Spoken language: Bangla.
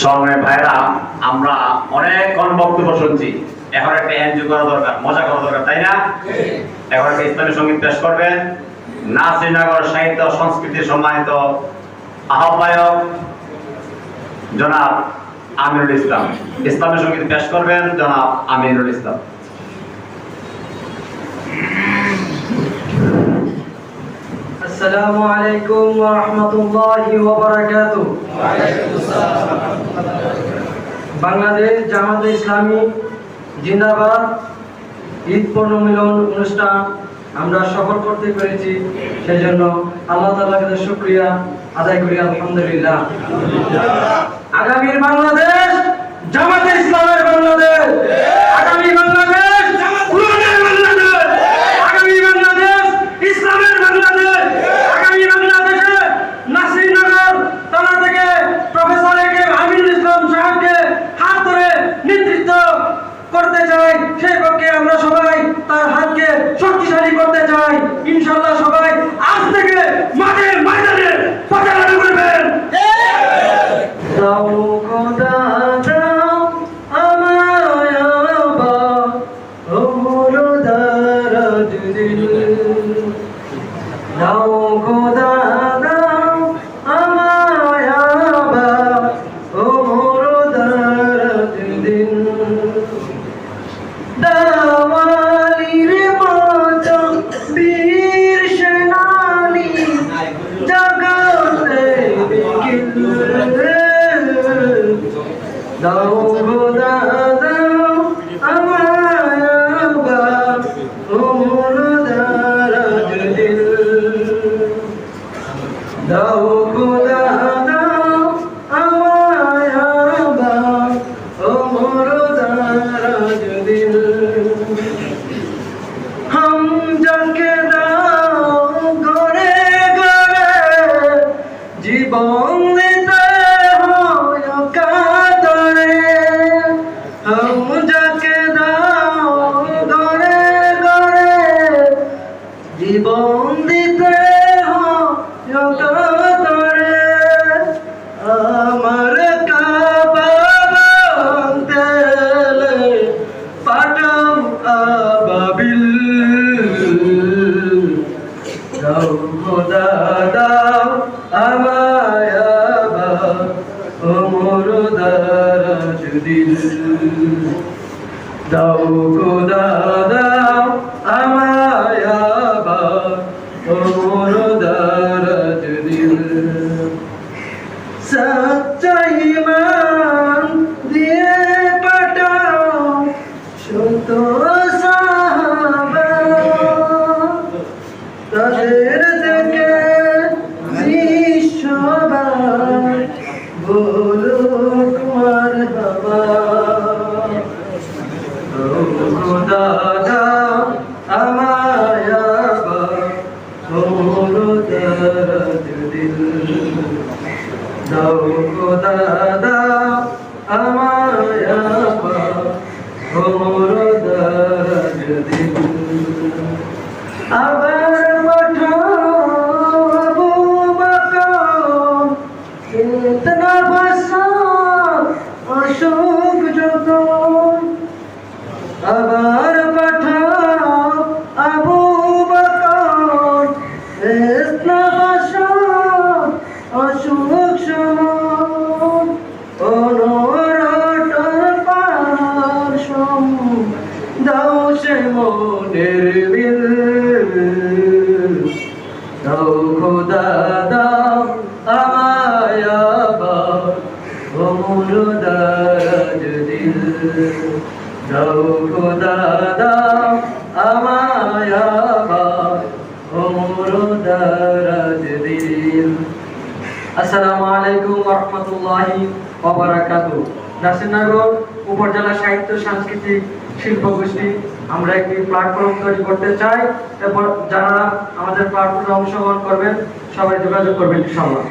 সময় ভাইরা আমরা অনেকক্ষণ বক্তব্য শুনছি, এখন একটা এনজয় করা দরকার, মজা করা দরকার, তাই না? এখন একটা ইসলামী সঙ্গীত পেশ করবেন নাসিরনগর সাহিত্য সংস্কৃতির সম্মানিত আহ্বায়ক জনাব আমিনুল ইসলাম। ইসলামী সঙ্গীত পেশ করবেন জনাব আমিনুল ইসলাম। আসসালামু আলাইকুম ওয়া রাহমাতুল্লাহি ওয়া বারাকাতুহু। বাংলাদেশ জামাতে ইসলামী জিন্দাবাদ। ঈদ পূর্ণ মিলন অনুষ্ঠান আমরা সফল করতে পেরেছি, সেজন্য আল্লাহ তাআলার কাছে শুকরিয়া আদায় করি, আলহামদুলিল্লাহ। আগামীর বাংলাদেশ জামাতে ইসলামের বাংলাদেশ, আগামী বাংলাদেশ কুরআনের বাংলাদেশ, আগামী বাংলাদেশ ইসলামের বাংলাদেশ, আগামী বাংলাদেশে নাসিরনগর থানা থেকে প্রফেসর আমিনুল ইসলাম সাহেবকে হাত ধরে নেতৃত্ব করতে চাই। সেই পক্ষে আমরা সবাই তার হাতকে শক্তিশালী করতে চাই। ইনশাআল্লাহ সবাই আজ থেকে মাঠে ময়দানে পদার্পণ করবেন। দাও খোদা দাও আমায় আবার ওমর দারাজ দিল, দাও খোদা দাও আমায় আবার ওমর দারাজ দিল, দাওয়ালির মতো বীর সেনানী জাগাতে বিকেল, দাও খোদা দাও আমায় আবার ওমর দারাজ দিল, দাও খোদা দাও আমায় আবার ওমর দারাজ দিল, हम যাকে দাও ঘরে ঘরে জীবন দিতে হয় কাতরে, हम যাকে দাও ঘরে ঘরে জীবন দিতে হয় কাতরে, আমার কাবা ভাঙতে পাঠাও আবাবিল, দাও খোদা দাও আমায় আবার ওমর দারাজ দিল, দাও খোদা দাও আমায় আবার ওমর দারাজ দিল, সচ্চা ঈমান দিয়ে পাঠাও শত সাহাবা, তাদের থেকে বিশ্ববাসী বলুক মারহাবা, দাও খোদা দাও আমায় আবার ওমর দারাজ দিল, দাও খোদা দাও আমায় আবার ওমর দারাজ দিল, আবার পাঠাও আবু বকর ইতনা বসা অশোক যতন, আবার পাঠাও আবু বকর ইতনা বসা অশোক সমন, অনরটর পাশম দাও সে মনের মিল, দাও খোদা দাও আমায় আবার ওমর দারাজ দিল, দাও খোদা দাও আমায় আবার ওমর দারাজ দিল। আসসালামু আলাইকুম ওয়া রাহমাতুল্লাহি ওয়া বারাকাতুহু। নাসিরনগর উপজেলা সাহিত্য সাংস্কৃতিক শিল্প গোষ্ঠী আমরা একটি প্ল্যাটফর্ম তৈরি করতে চাই, এরপর যারা আমাদের প্ল্যাটফর্মে অংশগ্রহণ করবেন সবাই যোগাযোগ করবেন ইনশাআল্লাহ।